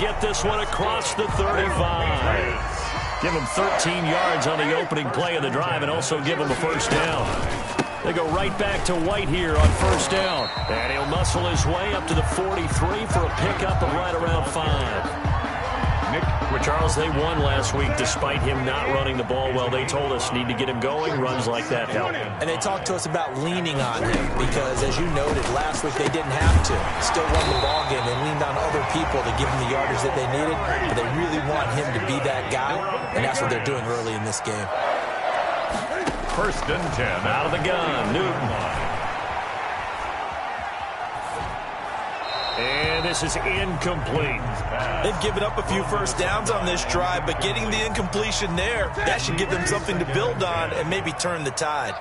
get this one across the 35. Give him 13 yards on the opening play of the drive and also give him a first down. They go right back to White here on first down. And he'll muscle his way up to the 43 for a pickup of right around 5. Well, Charles, they won last week despite him not running the ball well. They told us need to get him going. Runs like that help. And they talked to us about leaning on him because, as you noted, last week they didn't have to. Still won the ball game. They leaned on other people to give them the yardage that they needed, but they really want him to be that guy, and that's what they're doing early in this game. First and 10. Out of the gun, Newton. And this is incomplete. They've given up a few first downs on this drive, but getting the incompletion there, that should give them something to build on and maybe turn the tide.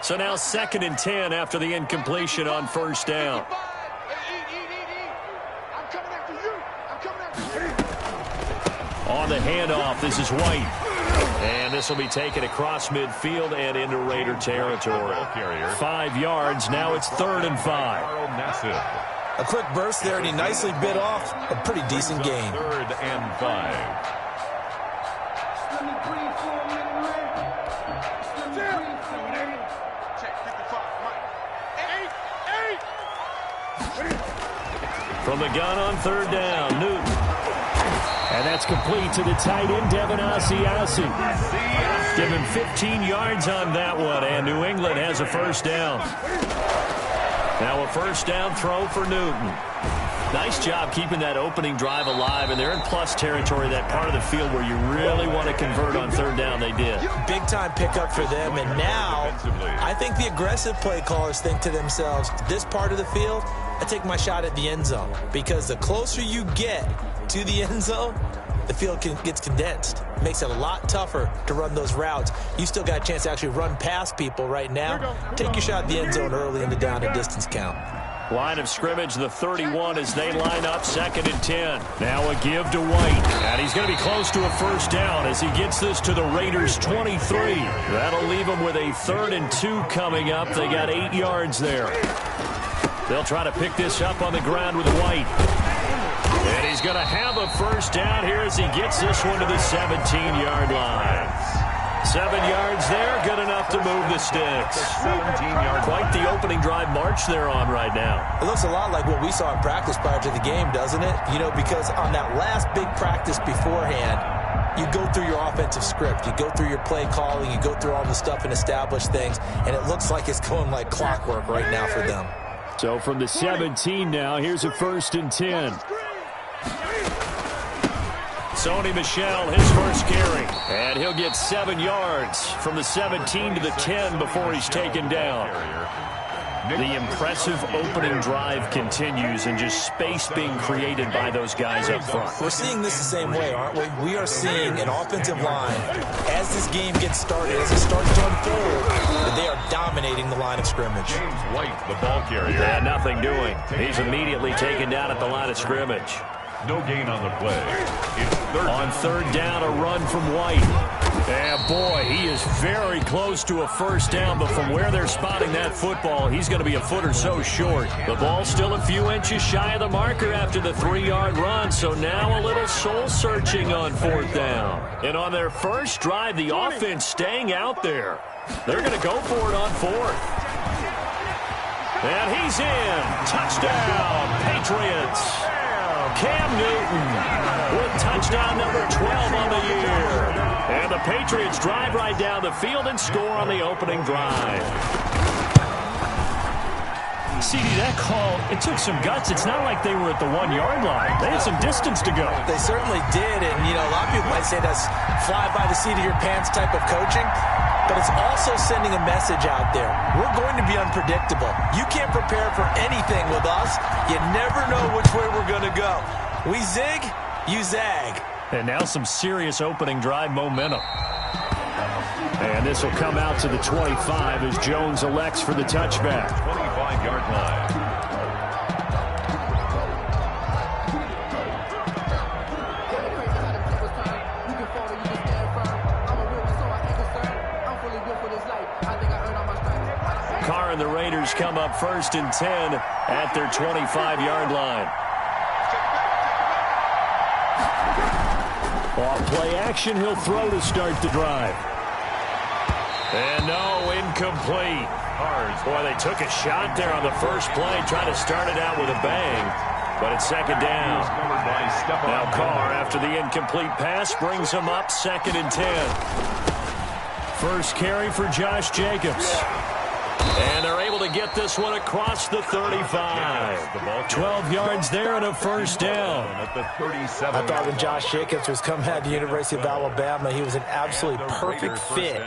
So now 2nd and 10 after the incompletion on first down. On the handoff, this is White. And this will be taken across midfield and into Raider territory. 5 yards, now it's 3rd and 5. A quick burst there, and he nicely bit off a pretty decent gain. 3rd and 5. From the gun on 3rd down, Newton. And that's complete to the tight end, Devin Asiasi. Give him 15 yards on that one, and New England has a first down. Now a first down throw for Newton. Nice job keeping that opening drive alive, and they're in plus territory, that part of the field where you really want to convert on 3rd down. They did. Big-time pickup for them, and now I think the aggressive play callers think to themselves, this part of the field, I take my shot at the end zone, because the closer you get to the end zone, the field gets condensed. It makes it a lot tougher to run those routes. You still got a chance to actually run past people right now. Take your shot at the end zone early in the down and distance count. Line of scrimmage, the 31 as they line up, 2nd and 10. Now a give to White. And he's going to be close to a first down as he gets this to the Raiders' 23. That'll leave them with a 3rd and 2 coming up. They got 8 yards there. They'll try to pick this up on the ground with White. And he's going to have a first down here as he gets this one to the 17-yard line. 7 yards there, good enough to move the sticks. 17-yard. Quite the opening drive march they're on right now. It looks a lot like what we saw in practice prior to the game, doesn't it? You know, because on that last big practice beforehand, you go through your offensive script. You go through your play calling. You go through all the stuff and establish things. And it looks like it's going like clockwork right now for them. So from the 17 now, here's a 1st and 10. Sony Michel, his first carry. And he'll get 7 yards from the 17 to the 10 before he's taken down. The impressive opening drive continues, and just space being created by those guys up front. We're seeing this the same way, aren't we? We are seeing an offensive line, as this game gets started, as it starts to unfold, that they are dominating the line of scrimmage. James White, the ball carrier. Yeah, nothing doing. He's immediately taken down at the line of scrimmage. No gain on the play. It's 3rd. On 3rd down, a run from White. And boy, he is very close to a first down, but from where they're spotting that football, he's going to be a foot or so short. The ball's still a few inches shy of the marker after the 3-yard run, so now a little soul-searching on 4th down. And on their first drive, the offense staying out there. They're going to go for it on 4th. And he's in. Touchdown, Patriots. Cam Newton with touchdown number 12 on the year. And the Patriots drive right down the field and score on the opening drive. CD, that call, it took some guts. It's not like they were at the 1-yard line. They had some distance to go. They certainly did, and, you know, a lot of people might say that's fly by the seat of your pants type of coaching, but it's also sending a message out there. We're going to be unpredictable. You can't prepare for anything with us. You never know which way we're going to go. We zig, you zag. And now some serious opening drive momentum. And this will come out to the 25 as Jones elects for the touchback. 25-yard line. Carr and the Raiders come up 1st and 10 at their 25-yard line. Off play action, he'll throw to start the drive. And no, incomplete. Boy, they took a shot there on the first play, trying to start it out with a bang. But it's second down. Now Carr, after the incomplete pass, brings him up 2nd and 10. First carry for Josh Jacobs. And they're able to get this one across the 35. 12 yards there and a first down. I thought when Josh Jacobs was coming out of the University of Alabama, he was an absolutely perfect fit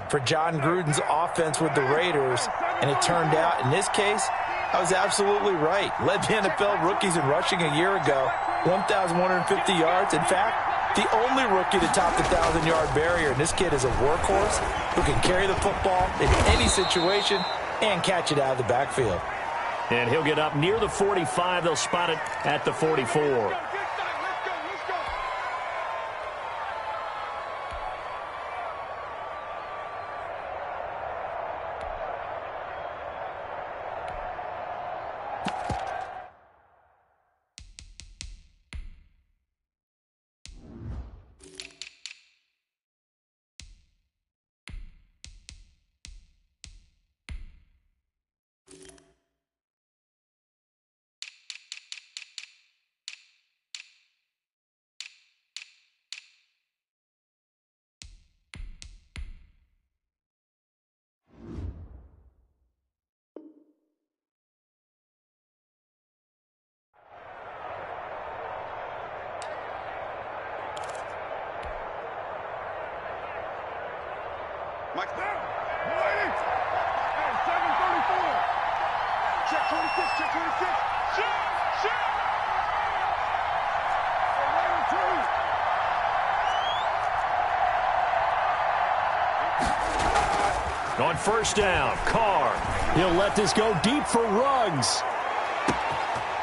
for John Gruden's offense with the Raiders. And it turned out, in this case, I was absolutely right. Led the NFL rookies in rushing a year ago, 1,150 yards. In fact, the only rookie to top the 1,000-yard barrier. And this kid is a workhorse who can carry the football in any situation and catch it out of the backfield. And he'll get up near the 45. They'll spot it at the 44. Mike, hey, 734. Check 26, check 26. Shit. On first down, Carr. He'll let this go deep for Ruggs.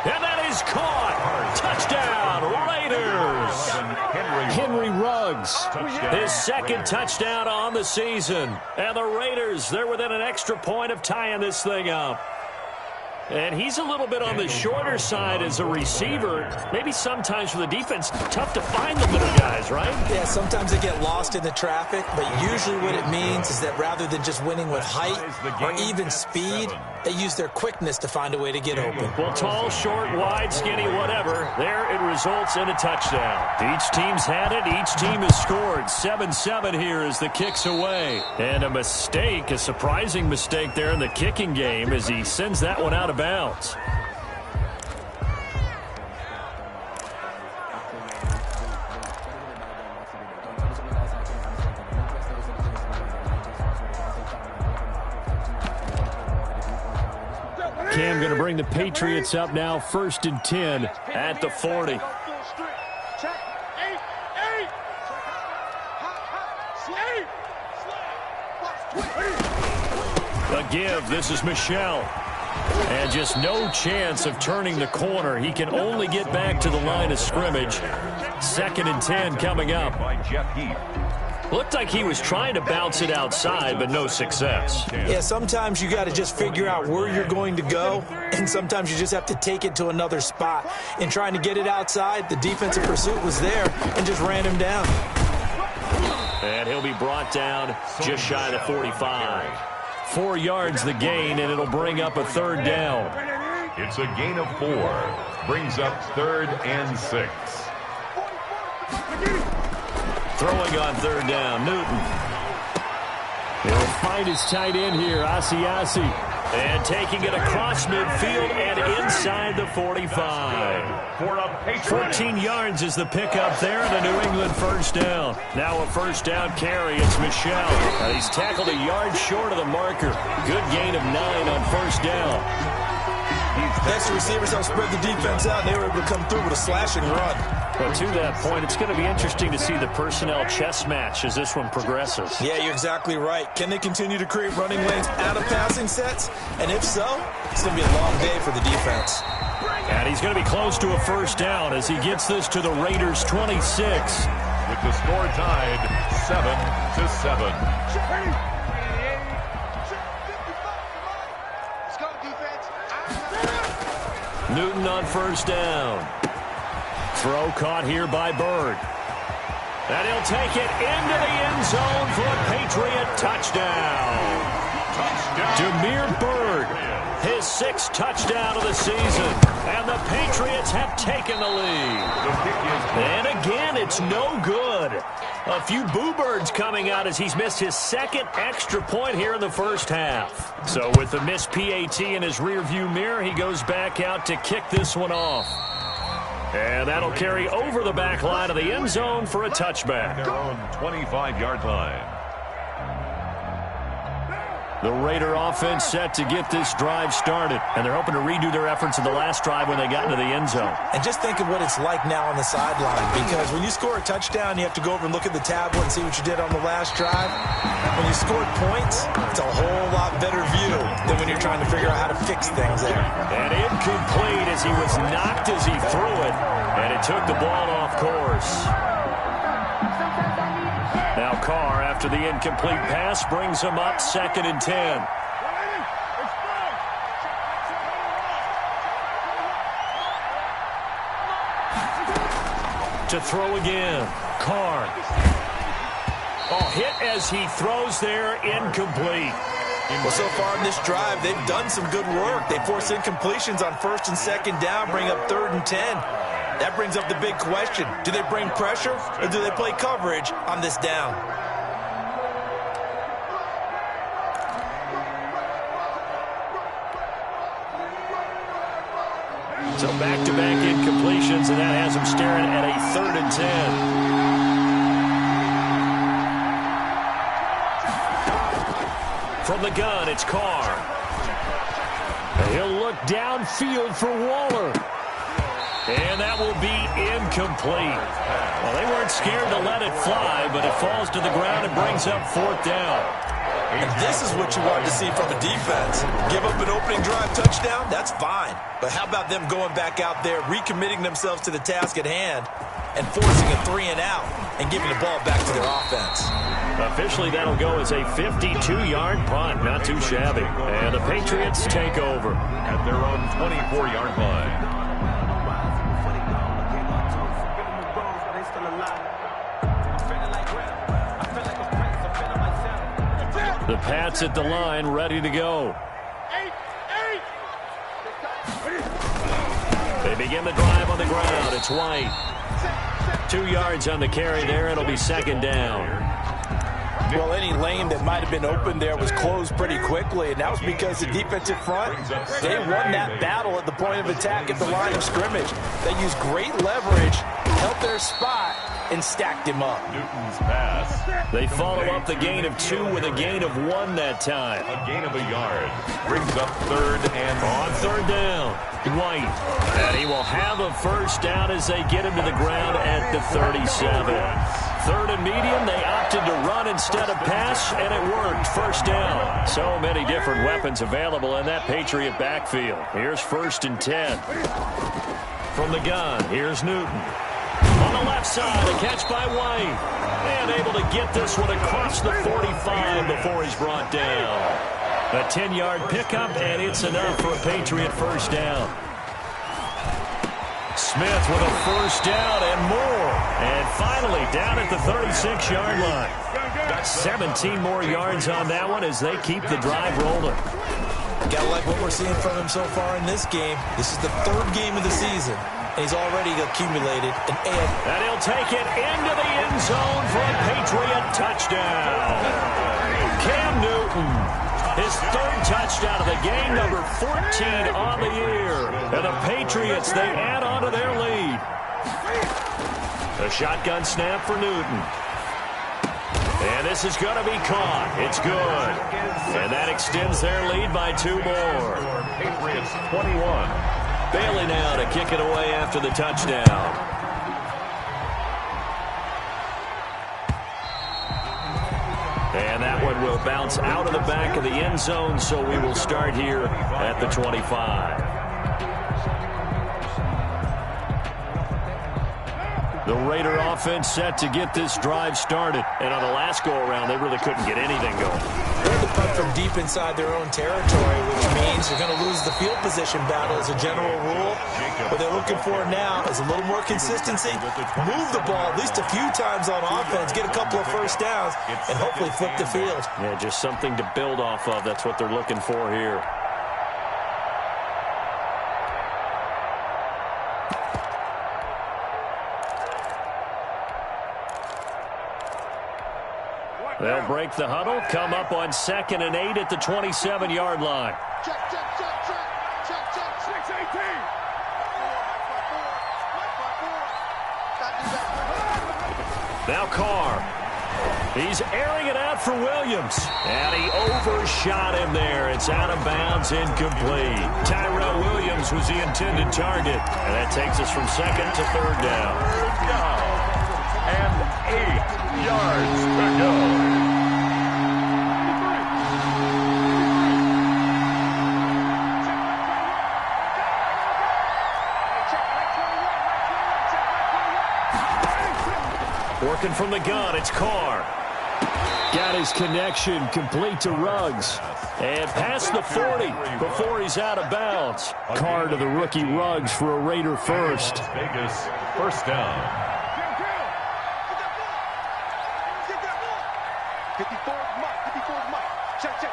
And that is caught. Touchdown, Raiders. Henry Ruggs, his second touchdown on the season. And the Raiders, they're within an extra point of tying this thing up. And he's a little bit on the shorter side as a receiver. Maybe sometimes for the defense, tough to find the little guys, right? Yeah, sometimes they get lost in the traffic, but usually what it means is that rather than just winning with height or even speed, they use their quickness to find a way to get open. Well, tall, short, wide, skinny, whatever, there it results in a touchdown. Each team's had it. Each team has scored. 7-7 here as the kick's away. And a mistake, a surprising mistake there in the kicking game as he sends that one out of bounds. Cam going to bring the Patriots up now, 1st and 10 at the 40. The give, this is Michel. And just no chance of turning the corner. He can only get back to the line of scrimmage. 2nd and 10 coming up. Looked like he was trying to bounce it outside, but no success. Yeah, sometimes you got to just figure out where you're going to go, and sometimes you just have to take it to another spot. In trying to get it outside, the defensive pursuit was there and just ran him down. And he'll be brought down just shy of the 45. 4 yards the gain, and it'll bring up a 3rd down. It's a gain of 4. Brings up 3rd and 6. Throwing on 3rd down, Newton. He'll find his tight end here, Asiasi. And taking it across midfield and inside the 45. 14 yards is the pickup there, and a New England first down. Now a first down carry, it's Michel. And he's tackled a yard short of the marker. Good gain of 9 on first down. Next, the receivers helped spread the defense out, and they were able to come through with a slashing run. But to that point, it's going to be interesting to see the personnel chess match as this one progresses. Yeah, you're exactly right. Can they continue to create running lanes out of passing sets? And if so, it's going to be a long day for the defense. And he's going to be close to a first down as he gets this to the Raiders' 26. With the score tied 7-7. Newton on first down. Throw caught here by Bird. And he'll take it into the end zone for a Patriot touchdown. Demir Bird, his 6th touchdown of the season. And the Patriots have taken the lead. And again, it's no good. A few boo birds coming out as he's missed his 2nd extra point here in the first half. So with the missed PAT in his rearview mirror, he goes back out to kick this one off. And that'll carry over the back line of the end zone for a touchback. Their own 25-yard line. The Raider offense set to get this drive started, and they're hoping to redo their efforts in the last drive when they got into the end zone. And just think of what it's like now on the sideline, because when you score a touchdown, you have to go over and look at the tablet and see what you did on the last drive. When you scored points, it's a whole lot better view than when you're trying to figure out how to fix things there. And incomplete as he was knocked as he threw it, and it took the ball off course. Now Carr, after the incomplete pass, brings him up 2nd and 10. To throw again, Carr. Oh, hit as he throws there, incomplete. Well, so far in this drive, they've done some good work. They force incompletions on 1st and 2nd down, bring up 3rd and 10. That brings up the big question. Do they bring pressure or do they play coverage on this down? So back-to-back incompletions, and that has them staring at a 3rd and 10. From the gun, it's Carr. He'll look downfield for Waller. And that will be incomplete. Well, they weren't scared to let it fly, but it falls to the ground and brings up 4th down. And this is what you want to see from a defense. Give up an opening drive touchdown, that's fine. But how about them going back out there, recommitting themselves to the task at hand, and forcing a 3-and-out and giving the ball back to their offense? Officially, that'll go as a 52-yard punt. Not too shabby. And the Patriots take over At their own 24-yard line. The Pats at the line, ready to go. They begin the drive on the ground. It's White. 2 yards on the carry there. It'll be 2nd down. Well, any lane that might have been open there was closed pretty quickly, and that was because the defensive front, they won that battle at the point of attack at the line of scrimmage. They used great leverage, held their spot, and stacked him up. Newton's pass. They follow up the gain of 2 with a gain of 1 that time. A gain of a yard. Brings up 3rd and On 3rd down, White. And he will have a 1st down as they get him to the ground at the 37. 3rd and medium, they opted to run instead of pass, and it worked. 1st down. So many different weapons available in that Patriot backfield. Here's 1st and 10. From the gun, here's Newton. On the left side, a catch by White. And able to get this one across the 45 before he's brought down. A 10-yard pickup, and it's enough for a Patriot 1st down. Smith with a 1st down and more. And finally down at the 36-yard line. 17 more yards on that one as they keep the drive rolling. Gotta like what we're seeing from him so far in this game. This is the 3rd game of the season, and he's already accumulated an edge. And he'll take it into the end zone for a Patriot touchdown. Cam Newton, his 3rd touchdown of the game, number 14 on the year. And the Patriots, they add on to their lead. A shotgun snap for Newton. And this is going to be caught. It's good. And that extends their lead by 2 more. Patriots 21. Bailey now to kick it away after the touchdown. And that one will bounce out of the back of the end zone, so we will start here at the 25. The Raider offense set to get this drive started. And on the last go-around, they really couldn't get anything going. They had to punt from deep inside their own territory, which means you're going to lose the field position battle as a general rule. What they're looking for now is a little more consistency, move the ball at least a few times on offense, get a couple of first downs, and hopefully flip the field. Yeah, just something to build off of. That's what they're looking for here. They'll break the huddle, come up on 2nd and 8 at the 27-yard line. Check, check, check, check. Check, check, 6-18. Now Carr. He's airing it out for Williams. And he overshot him there. It's out of bounds, incomplete. Tyrell Williams was the intended target. And that takes us from 2nd to 3rd down. And 8 yards to go. Working from the gun, it's Carr. Got his connection complete to Ruggs. And past the 40 before he's out of bounds. Carr to the rookie Ruggs for a Raider first. Vegas, first down. 54 Mike. Check, check.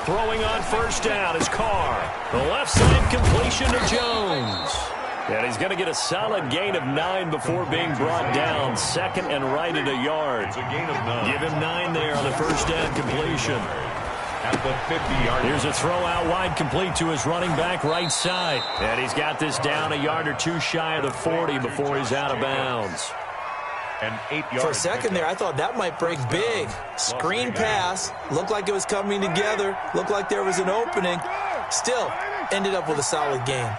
Throwing on first down is Carr. The left side completion to Jones. And he's going to get a solid gain of 9 before being brought down. 2nd and right at a yard. It's a gain of 9. Give him 9 there on the first down completion. At the 50-yard. Here's a throw out wide complete to his running back right side. And he's got this down a yard or two shy of the 40 before he's out of bounds. And 8 yards. For a second there, I thought that might break big. Screen pass. Looked like it was coming together. Looked like there was an opening. Still, ended up with a solid gain.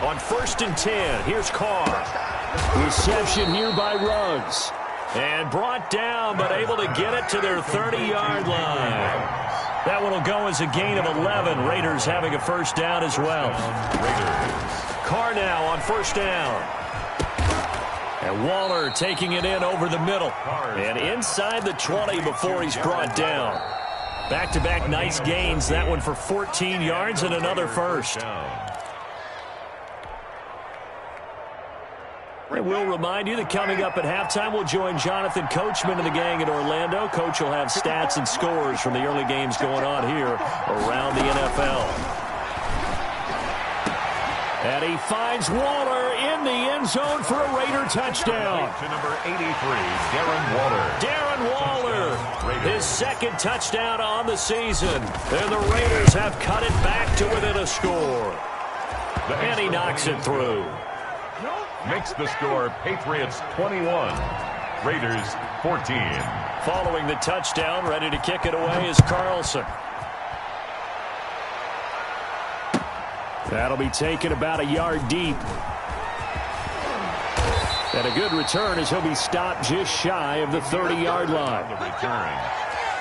On 1st and 10, here's Carr. Reception here by Ruggs. And brought down, but able to get it to their 30-yard line. That one will go as a gain of 11. Raiders having a first down as well. Carr now on first down. And Waller taking it in over the middle. And inside the 20 before he's brought down. Back-to-back nice gains. That one for 14 yards and another first. I will remind you that coming up at halftime, we'll join Jonathan Coachman and the gang in Orlando. Coach will have stats and scores from the early games going on here around the NFL. And he finds Waller in the end zone for a Raider touchdown. To number 83, Darren Waller. Darren Waller, his 2nd touchdown on the season. And the Raiders have cut it back to within a score. And he knocks it through. Makes the score Patriots 21, Raiders 14. Following the touchdown, ready to kick it away is Carlson. That'll be taken about a yard deep. And a good return as he'll be stopped just shy of the 30-yard line. The return.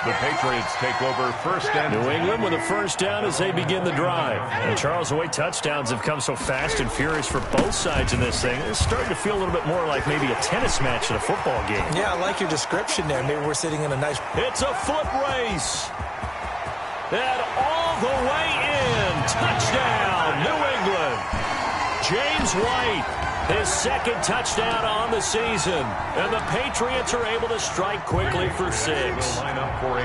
The Patriots take over first and New England with a first down as they begin the drive. And Charles, the way touchdowns have come so fast and furious for both sides in this thing, it's starting to feel a little bit more like maybe a tennis match at a football game. Yeah, I like your description there. Maybe we're sitting in a nice... It's a foot race. And all the way in. Touchdown, New England. James White. His 2nd touchdown on the season. And the Patriots are able to strike quickly for 6.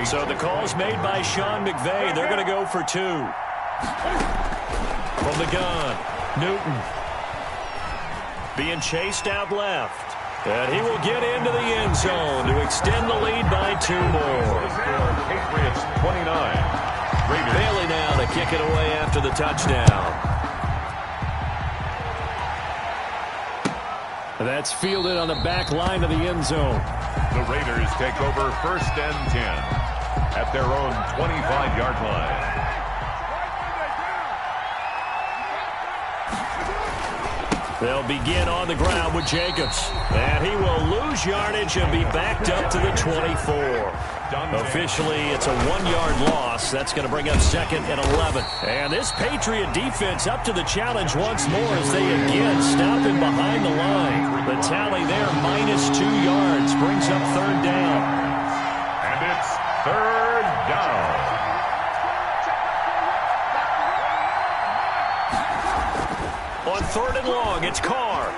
So the call's made by Sean McVay. They're going to go for 2. From the gun, Newton. Being chased out left. And he will get into the end zone to extend the lead by 2 more. Patriots 29. Bailey now to kick it away after the touchdown. That's fielded on the back line of the end zone. The Raiders take over first and 10 at their own 25-yard line. They'll begin on the ground with Jacobs. And he will lose yardage and be backed up to the 24. Officially, it's a 1-yard loss. That's going to bring up 2nd and 11. And this Patriot defense up to the challenge once more as they again stop him behind the line. The tally there, -2 yards, brings up 3rd down. And it's 3rd down. On 3rd and long, it's Carr.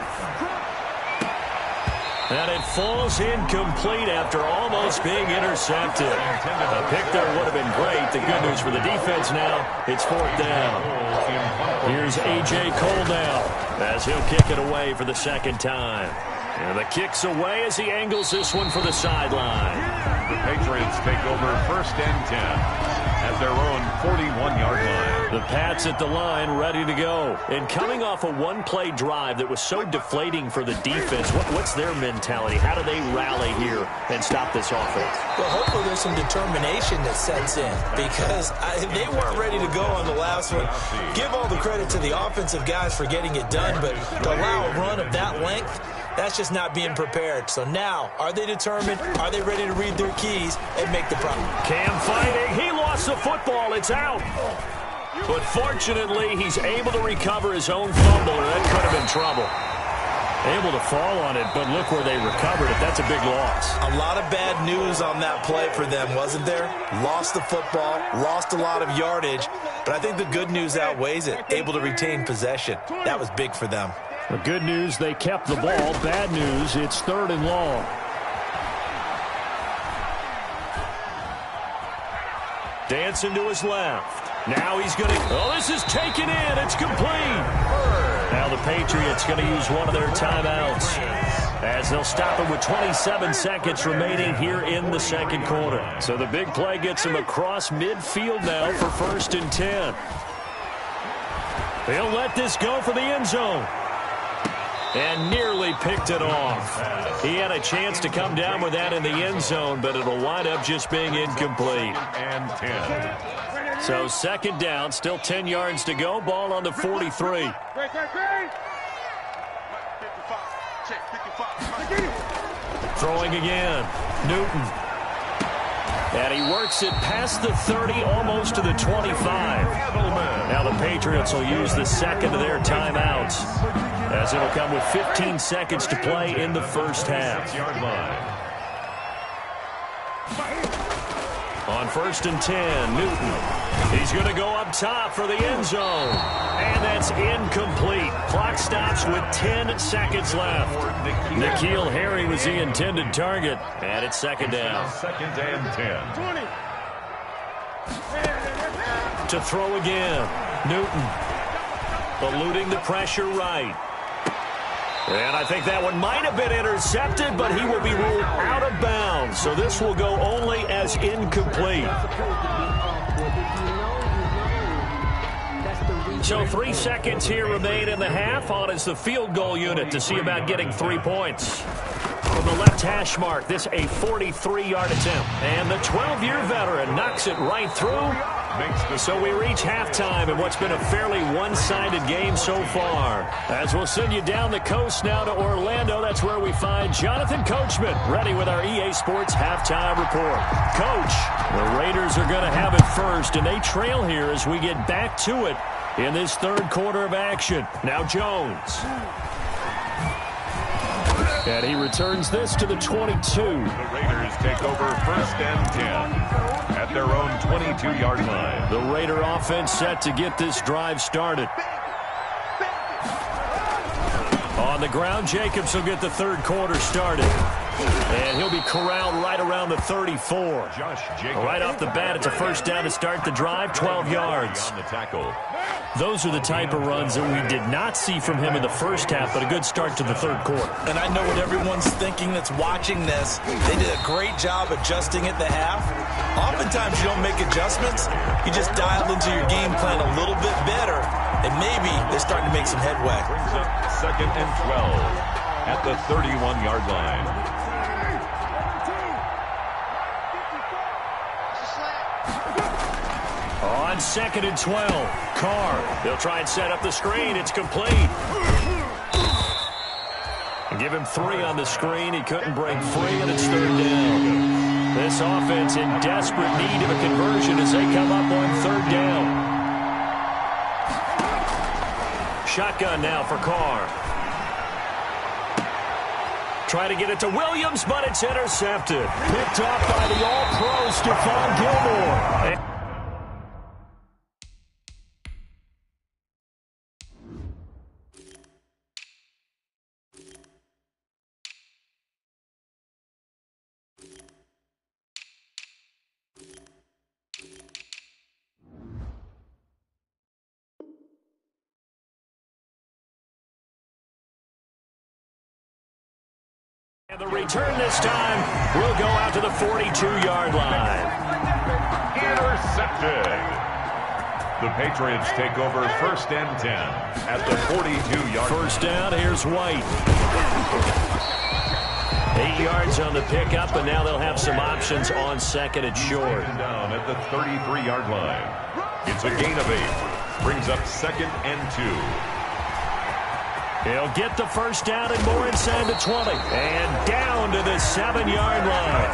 And it falls incomplete after almost being intercepted. A pick there would have been great. The good news for the defense now, it's 4th down. Here's A.J. Cole now as he'll kick it away for the 2nd time. And the kick's away as he angles this one for the sideline. The Patriots take over 1st and 10 at their own 41-yard line. The Pats at the line ready to go. And coming off a one-play drive that was so deflating for the defense, what's their mentality? How do they rally here and stop this offense? Well, hopefully there's some determination that sets in because they weren't ready to go on the last one. Give all the credit to the offensive guys for getting it done, but to allow a run of that length, that's just not being prepared. So now, are they determined? Are they ready to read their keys and make the problem? Cam fighting. He lost the football. It's out. But fortunately, he's able to recover his own fumble, or that could have been trouble. Able to fall on it, but look where they recovered it. That's a big loss. A lot of bad news on that play for them, wasn't there? Lost the football, lost a lot of yardage, but I think the good news outweighs it. Able to retain possession. That was big for them. The good news, they kept the ball. Bad news, it's 3rd and long. Dancing to his left. Now he's going to... Oh, this is taken in. It's complete. Now the Patriots going to use one of their timeouts as they'll stop him with 27 seconds remaining here in the 2nd quarter. So the big play gets him across midfield now for 1st and 10. They'll let this go for the end zone. And nearly picked it off. He had a chance to come down with that in the end zone, but it'll wind up just being incomplete. And 10. So 2nd down, still 10 yards to go. Ball on the 43. Throwing again. Newton. And he works it past the 30, almost to the 25. Now the Patriots will use the 2nd of their timeouts, as it'll come with 15 seconds to play in the 1st half. On 1st and 10, Newton. He's going to go up top for the end zone. And that's incomplete. Clock stops with 10 seconds left. N'Keal Harry was the intended target. And it's 2nd down. 2nd and 10. To throw again. Newton. Eluding the pressure right. And I think that one might have been intercepted, but he will be ruled out of bounds. So this will go only as incomplete. So 3 seconds here remain in the half. On is the field goal unit to see about getting 3 points. From the left hash mark, this a 43-yard attempt. And the 12-year veteran knocks it right through. So we reach halftime in what's been a fairly one-sided game so far. As we'll send you down the coast now to Orlando, that's where we find Jonathan Coachman ready with our EA Sports halftime report. Coach, the Raiders are going to have it first, and they trail here as we get back to it in this 3rd quarter of action. Now Jones. And he returns this to the 22. The Raiders take over 1st and 10 at their own 22-yard line. The Raider offense set to get this drive started. On the ground, Jacobs will get the 3rd quarter started. And he'll be corralled right around the 34. Right off the bat, it's a 1st down to start the drive, 12 yards. Those are the type of runs that we did not see from him in the 1st half, but a good start to the 3rd quarter. And I know what everyone's thinking that's watching this. They did a great job adjusting at the half. Oftentimes you don't make adjustments. You just dial into your game plan a little bit better, and maybe they're starting to make some headway. Brings up 2nd and 12 at the 31-yard line. On 2nd and 12, Carr. They'll try and set up the screen. It's complete. And give him 3 on the screen. He couldn't break free, and it's 3rd down. This offense in desperate need of a conversion as they come up on third down. Shotgun now for Carr. Try to get it to Williams, but it's intercepted. Picked up by the all-pro Stephon Gilmore. And the return this time will go out to the 42-yard line. Intercepted. The Patriots take over 1st and 10 at the 42-yard line. First down, here's White. 8 yards on the pickup, and now they'll have some options on 2nd and short. Down at the 33-yard line. It's a gain of 8. Brings up 2nd and 2. He'll get the first down and more inside the 20. And down to the 7-yard line.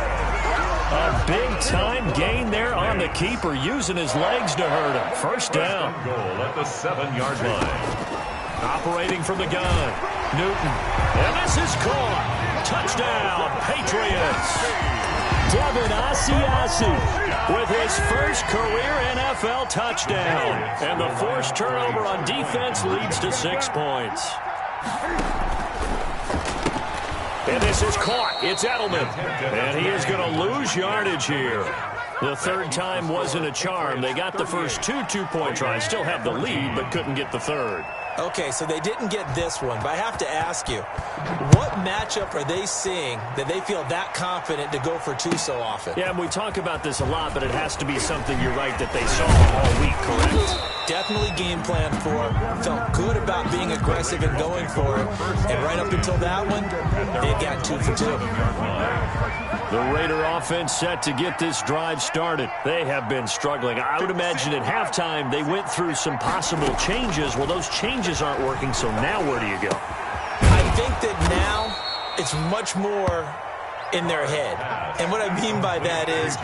A big-time gain there on the keeper, using his legs to hurt him. First down. Goal at the 7-yard line. Operating from the gun. Newton. And this is caught. Touchdown, Patriots. Devin Asiasi with his first career NFL touchdown. And the forced turnover on defense leads to 6 points. And this is caught. It's Edelman. And he is going to lose yardage here. The third time wasn't a charm. They got the first 2 two-point tries. Still have the lead, but couldn't get the third. Okay, so they didn't get this one, but I have to ask you, what matchup are they seeing that they feel that confident to go for 2 so often? Yeah, and we talk about this a lot, but it has to be something, you're right, that they saw all week, correct? Definitely game plan for, felt good about being aggressive and going for it, and right up until that one, they got 2 for 2. The Raider offense set to get this drive started. They have been struggling. I would imagine at halftime they went through some possible changes. Well, those changes aren't working, so now where do you go? I think that now it's much more in their head. And what I mean by that is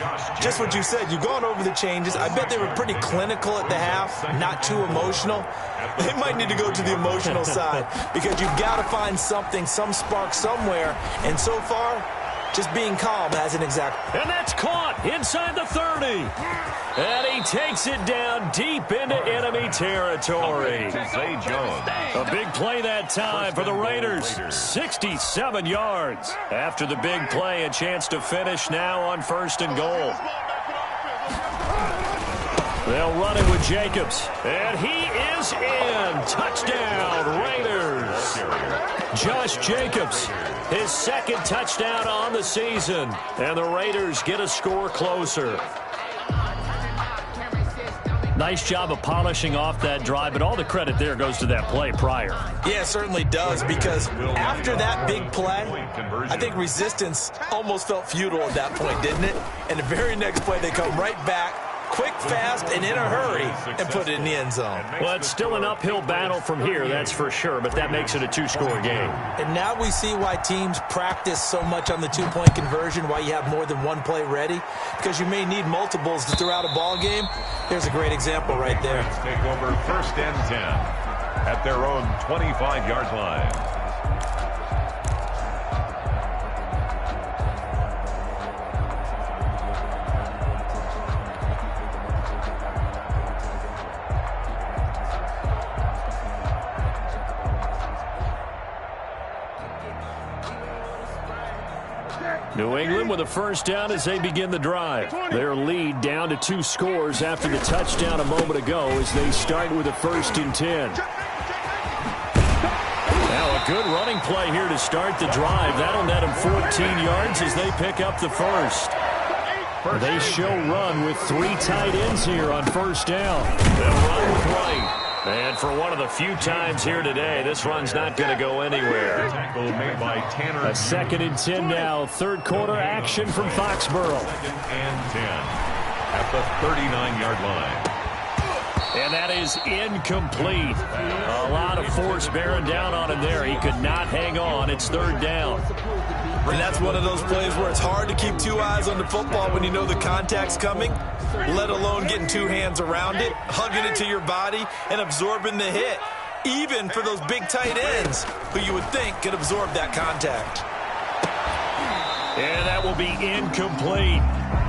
just what you said. You've gone over the changes. I bet they were pretty clinical at the half, not too emotional. They might need to go to the emotional side because you've got to find something, some spark somewhere. And so far, just being calm hasn't exactly. And that's caught inside the 30. And he takes it down deep into enemy territory. A big play that time for the Raiders. 67 yards. After the big play, a chance to finish now on 1st and goal. They'll run it with Jacobs. And he is in. Touchdown, Raiders. Josh Jacobs, his 2nd touchdown on the season. And the Raiders get a score closer. Nice job of polishing off that drive, but all the credit there goes to that play prior. Yeah, it certainly does, because after that big play, I think resistance almost felt futile at that point, didn't it? And the very next play, they come right back, quick, fast, and in a hurry, and put it in the end zone. Well, it's still an uphill battle from here, that's for sure, but that makes it a 2-score game. And now we see why teams practice so much on the 2-point conversion, why you have more than one play ready, because you may need multiples to throw out a ball game. Here's a great example right there. Take over 1st and 10 at their own 25-yard line. New England with a first down as they begin the drive. Their lead down to 2 scores after the touchdown a moment ago as they start with a 1st and 10. Now a good running play here to start the drive. That'll net them 14 yards as they pick up the first. They show run with 3 tight ends here on 1st down. They'll run with White. And for one of the few times here today, this run's not going to go anywhere. A 2nd and 10 now. 3rd quarter action from Foxborough. 2nd and 10 at the 39-yard line. And that is incomplete. A lot of force bearing down on him there. He could not hang on. It's third down. And that's one of those plays where it's hard to keep two eyes on the football when you know the contact's coming, let alone getting two hands around it, hugging it to your body, and absorbing the hit, even for those big tight ends who you would think could absorb that contact. And that will be incomplete.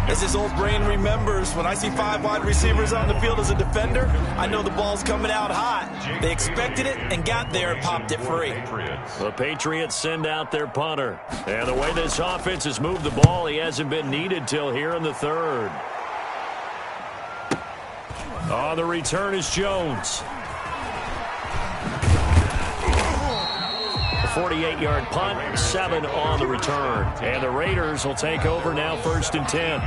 As his old brain remembers, when I see 5 wide receivers on the field as a defender, I know the ball's coming out hot. They expected it and got there and popped it free. The Patriots send out their punter. And the way this offense has moved the ball, he hasn't been needed till here in the third. On the return is Jones. 48-yard punt, 7 on the return. And the Raiders will take over now, 1st and 10.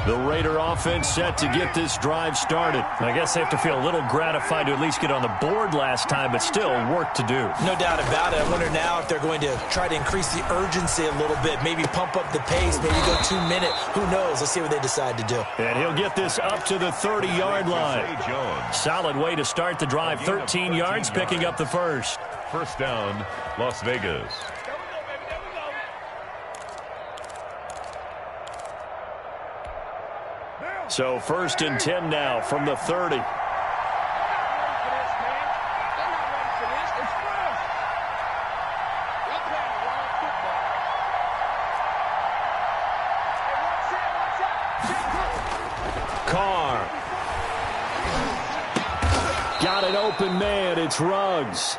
The Raider offense set to get this drive started. I guess they have to feel a little gratified to at least get on the board last time, but still work to do. No doubt about it. I wonder now if they're going to try to increase the urgency a little bit, maybe pump up the pace, maybe go 2-minute. Who knows? Let's see what they decide to do. And he'll get this up to the 30-yard line. Solid way to start the drive. 13 yards, picking up the first. First down, Las Vegas. So 1st and 10 now from the 30. Carr. Got an open man. It's Ruggs.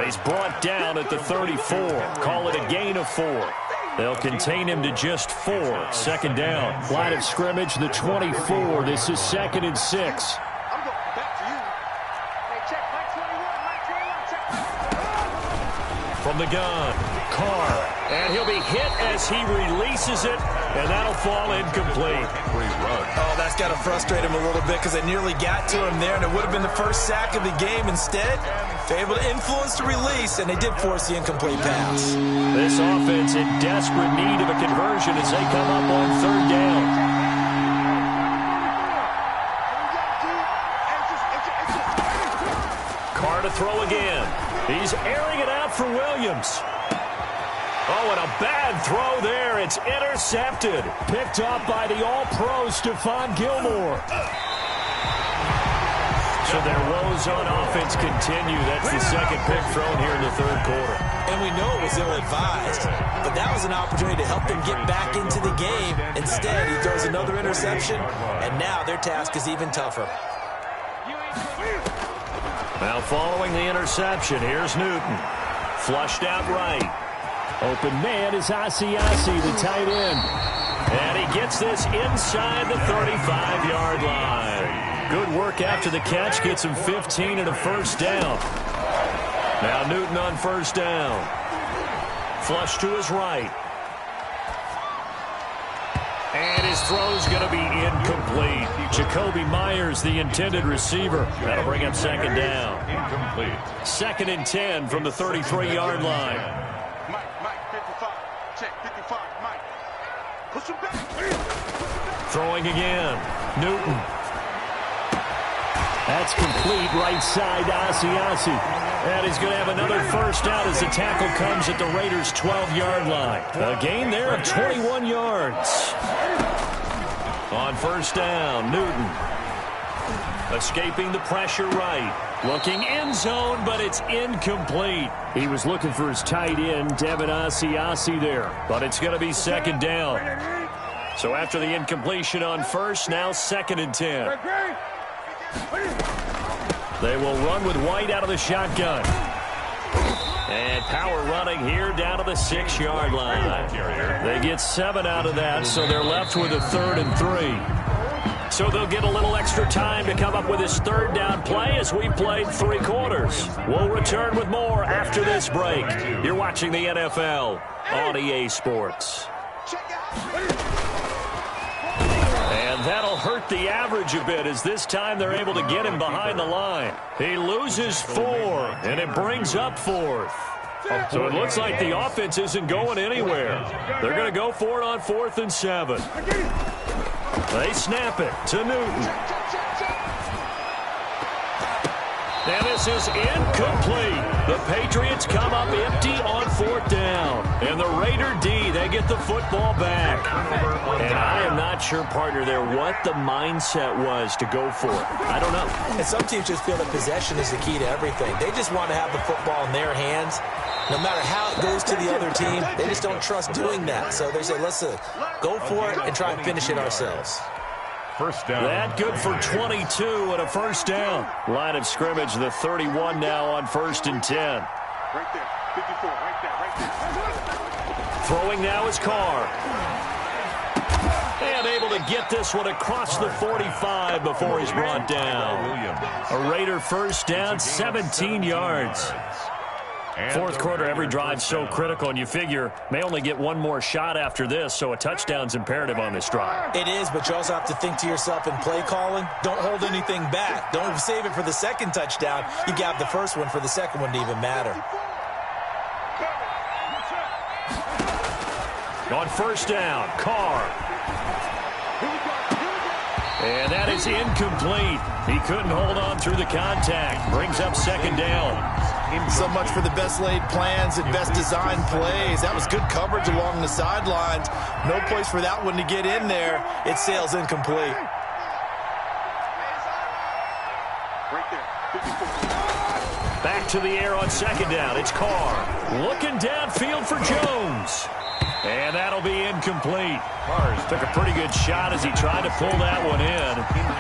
He's brought down at the 34. Call it a gain of 4. They'll contain him to just 4. 2nd down. Line of scrimmage, the 24. This is 2nd and 6. I'm going back to you. Hey, check Mike 21, Mike 21, check. From the gun, Carr. And he'll be hit as he releases it, and that'll fall incomplete. Oh, that's got to frustrate him a little bit because they nearly got to him there, and it would have been the first sack of the game. Instead, they're able to influence the release, and they did force the incomplete pass. This offense in desperate need of a conversion as they come up on 3rd down. Carr to throw again. He's airing it out for Williams. Oh, and a bad throw there. It's intercepted. Picked up by the All-Pro Stephon Gilmore. So their woes on offense continue. That's the 2nd pick thrown here in the 3rd quarter. And we know it was ill-advised, but that was an opportunity to help them get back into the game. Instead, he throws another interception, and now their task is even tougher. Now following the interception, here's Newton. Flushed out right. Open man is Asiasi, the tight end. And he gets this inside the 35-yard line. Good work after the catch. Gets him 15 and a 1st down. Now Newton on 1st down. Flush to his right. And his throw's going to be incomplete. Jacoby Myers, the intended receiver. That'll bring up 2nd down. Incomplete. 2nd and 10 from the 33-yard line. Mike 55, check 55, Mike. Push him back. Throwing again. Newton. That's complete right side to Asiasi. And he's going to have another 1st down as the tackle comes at the Raiders' 12-yard line. A gain there of 21 yards. On 1st down, Newton. Escaping the pressure right. Looking end zone, but it's incomplete. He was looking for his tight end, Devin Asiasi there. But it's going to be 2nd down. So after the incompletion on 1st, now 2nd and 10. They will run with White out of the shotgun. And power running here down to the 6-yard line. They get 7 out of that, so they're left with a 3rd and 3. So they'll get a little extra time to come up with his 3rd down play as we played 3 quarters. We'll return with more after this break. You're watching the NFL on EA Sports. And that'll hurt the average a bit as this time they're able to get him behind the line. He loses 4, and it brings up 4th. So it looks like the offense isn't going anywhere. They're going to go for it on 4th and 7. They snap it to Newton. And this is incomplete. The Patriots come up empty on 4th down. And the Raider D, they get the football back. And I am not sure, partner, there what the mindset was to go for it. I don't know. And some teams just feel that possession is the key to everything. They just want to have the football in their hands. No matter how it goes to the other team, they just don't trust doing that. So they say, let's go for it and try and finish it ourselves. First down. That good for 22 and a first down. Line of scrimmage, the 31 now on 1st and 10. Right there. 54. Right there. Throwing now is Carr. And able to get this one across the 45 before he's brought down. A Raider first down, 17 yards. Fourth quarter, every drive so critical, and you figure may only get one more shot after this, so a touchdown's imperative on this drive. It is, but you also have to think to yourself in play calling, don't hold anything back. Don't save it for the second touchdown. You got the first one for the second one to even matter. On first down, Carr. And that is incomplete. He couldn't hold on through the contact. Brings up second down. So much for the best laid plans and best designed plays. That was good coverage along the sidelines. No place for that one to get in there. It sails incomplete. Right there. 54. Back to the air on second down. It's Carr. Looking downfield for Jones. And that'll be incomplete. Carr took a pretty good shot as he tried to pull that one in.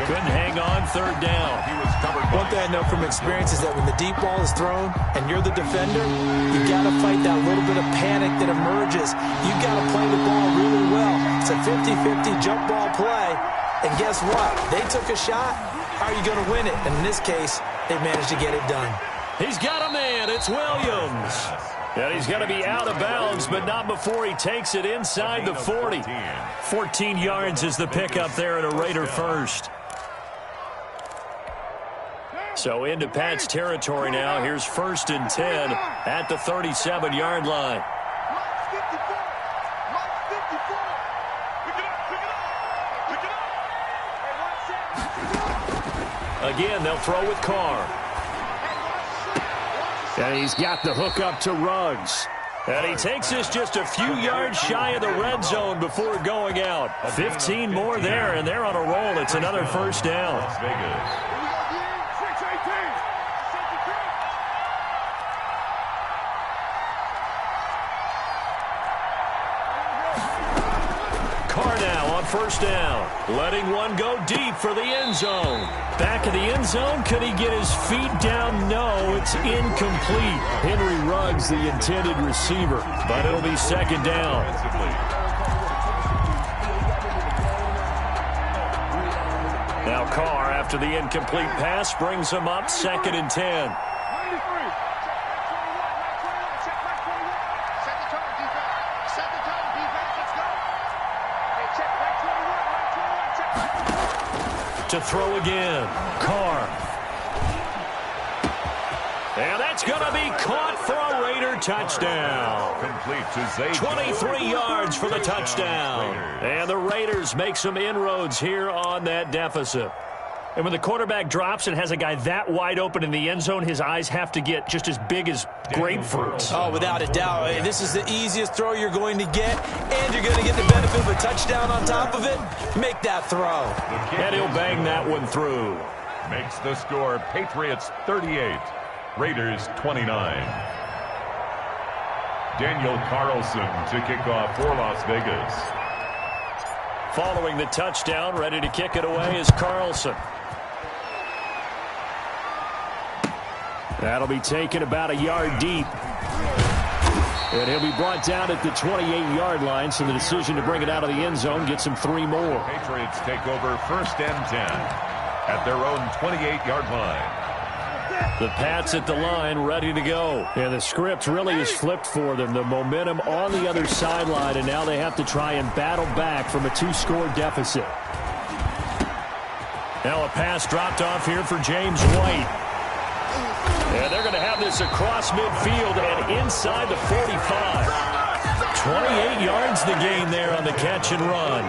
Couldn't hang on third down. One thing I know from experience is that when the deep ball is thrown and you're the defender, you got to fight that little bit of panic that emerges. You got to play the ball really well. It's a 50-50 jump ball play. And guess what? They took a shot. How are you going to win it? And in this case, they managed to get it done. He's got a man. It's Williams. And he's going to be out of bounds, but not before he takes it inside the 40. 14 yards is the pickup there at a Raider first. So into Pat's territory now. Here's 1st and 10 at the 37-yard line. Again, they'll throw with Carr. And he's got the hook up to Ruggs. And he takes this just a few yards shy of the red zone before going out. 15 more there, and they're on a roll. It's another first down. Las Vegas. Carr now on first down. Letting one go deep for the end zone. Back of the end zone. Could he get his feet down? No, it's incomplete. Henry Ruggs, the intended receiver. But it'll be second down. Now Carr, after the incomplete pass, brings him up 2nd and 10. To throw again. Carr. And that's going to be caught for a Raider touchdown. Complete to Zay. 23 yards for the touchdown. And the Raiders make some inroads here on that deficit. And when the quarterback drops and has a guy that wide open in the end zone, his eyes have to get just as big as grapefruits. Oh, without a doubt. This is the easiest throw you're going to get, and you're going to get the benefit of a touchdown on top of it. Make that throw. And he'll bang that one through. Makes the score Patriots 38, Raiders 29. Daniel Carlson to kick off for Las Vegas. Following the touchdown, ready to kick it away is Carlson. That'll be taken about a yard deep. And he'll be brought down at the 28-yard line, so the decision to bring it out of the end zone gets him 3 more. Patriots take over 1st and 10 at their own 28-yard line. The Pats at the line, ready to go. And the script really is flipped for them. The momentum on the other sideline, and now they have to try and battle back from a 2-score deficit. Now a pass dropped off here for James White. And they're going to have this across midfield and inside the 45. 28 yards the gain there on the catch and run.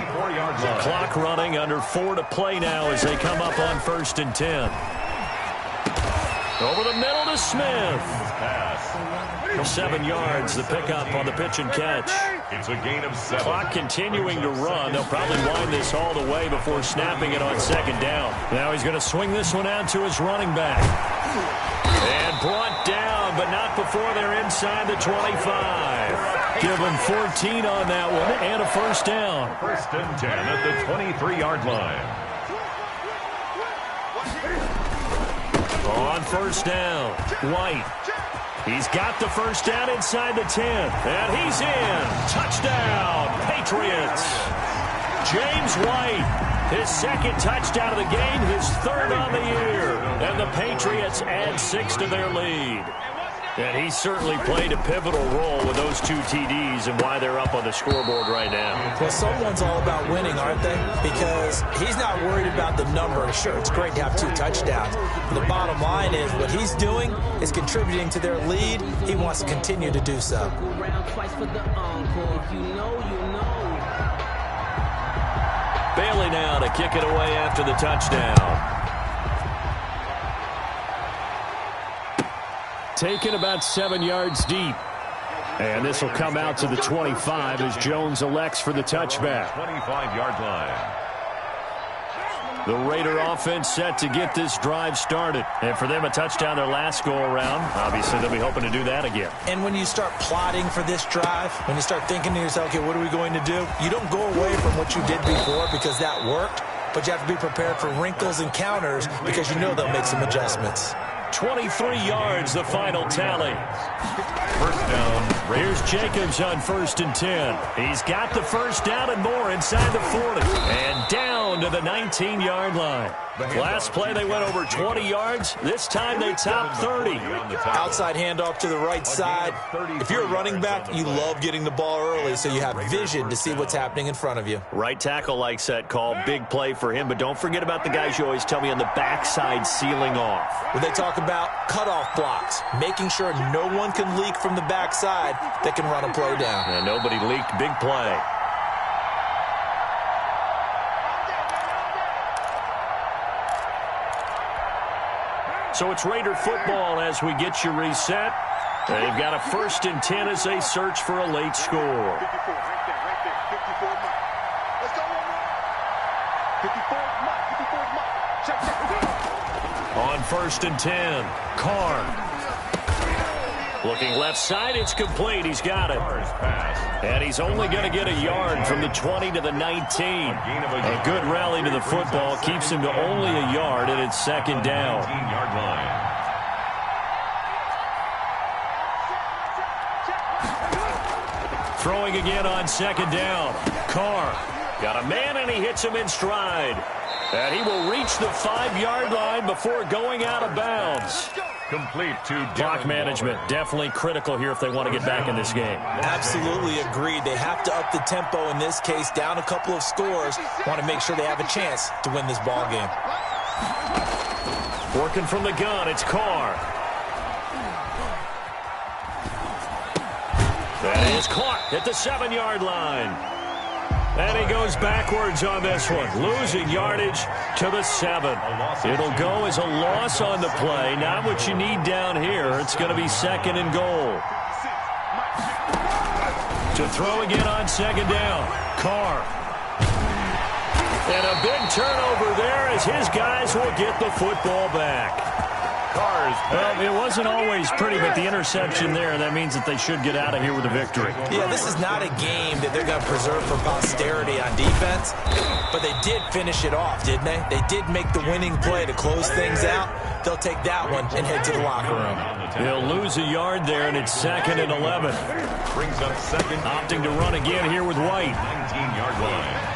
The clock running under 4 to play now as they come up on 1st and 10. Over the middle to Smith. 7 yards, the pickup on the pitch and catch. It's a gain of 7. Clock continuing to run. They'll probably wind this all the way before snapping it on 2nd down. Now he's going to swing this one out to his running back. And brought down, but not before they're inside the 25. Give him 14 on that one and a first down. 1st and 10 at the 23-yard line. On 1st down, White. He's got the first down inside the 10. And he's in. Touchdown, Patriots. James White, his 2nd touchdown of the game, his 3rd on the year. And the Patriots add 6 to their lead. And he certainly played a pivotal role with those 2 TDs and why they're up on the scoreboard right now. Well, someone's all about winning, aren't they? Because he's not worried about the number. Sure, it's great to have 2 touchdowns. But the bottom line is what he's doing is contributing to their lead. He wants to continue to do so. Bailey now to kick it away after the touchdown. Taken about 7 yards deep. And this will come out to the 25 as Jones elects for the touchback. 25-yard line. The Raider offense set to get this drive started. And for them, a touchdown their last go-around. Obviously, they'll be hoping to do that again. And when you start plotting for this drive, when you start thinking to yourself, okay, what are we going to do? You don't go away from what you did before because that worked. But you have to be prepared for wrinkles and counters because you know they'll make some adjustments. 23 yards, the final tally. 1st down. Here's Jacobs on 1st and 10. He's got the first down and more inside the 40. And down to the 19-yard line. Last play, they went over 20 yards. This time, they topped 30. Outside handoff to the right side. If you're a running back, you love getting the ball early so you have vision to see what's happening in front of you. Right tackle likes that call. Big play for him. But don't forget about the guys you always tell me on the backside sealing off. When they talk about cutoff blocks, making sure no one can leak from the backside that can run a play down. And nobody leaked. Big play. So it's Raider football as we get you reset. They've got a 1st and 10 as they search for a late score. 54 right there, 54 Mike. Let's go, 54 Mike, 54 Mike. Check. On 1st and 10, Carr. Looking left side, it's complete. He's got it. And he's only going to get a yard from the 20 to the 19. A good rally to the football keeps him to only a yard, and it's 2nd down. 19-yard line. Throwing again on 2nd down. Carr got a man, and he hits him in stride. And he will reach the 5-yard line before going out of bounds. Complete to Clock management, definitely critical here if they want to get back in this game. Absolutely agreed. They have to up the tempo in this case, down a couple of scores. Want to make sure they have a chance to win this ball game. Working from the gun, it's Carr. That is caught at the 7-yard line. And he goes backwards on this one, losing yardage to the 7. It'll go as a loss on the play, not what you need down here. It's going to be 2nd and goal. To throw again on 2nd down, Carr. And a big turnover there as his guys will get the football back. Well, it wasn't always pretty, but the interception there, that means that they should get out of here with a victory. Yeah, this is not a game that they're going to preserve for posterity on defense, but they did finish it off, didn't they? They did make the winning play to close things out. They'll take that one and head to the locker room. They'll lose a yard there, and it's 2nd and 11. Brings up 2nd. Opting to run again here with White. 19-yard line.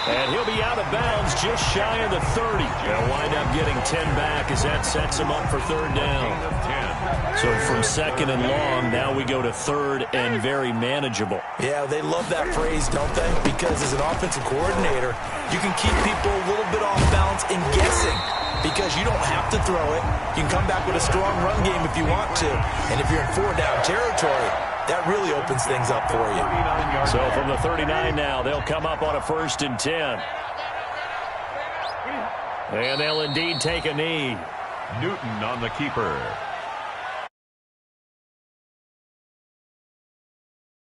And he'll be out of bounds just shy of the 30. They'll wind up getting 10 back as that sets him up for 3rd down. So from 2nd and long, now we go to 3rd and very manageable. Yeah, they love that phrase, don't they? Because as an offensive coordinator, you can keep people a little bit off balance and guessing because you don't have to throw it. You can come back with a strong run game if you want to. And if you're in 4-down territory, that really opens things up for you. So from the 39 now, they'll come up on a 1st and 10. And they'll indeed take a knee. Newton on the keeper.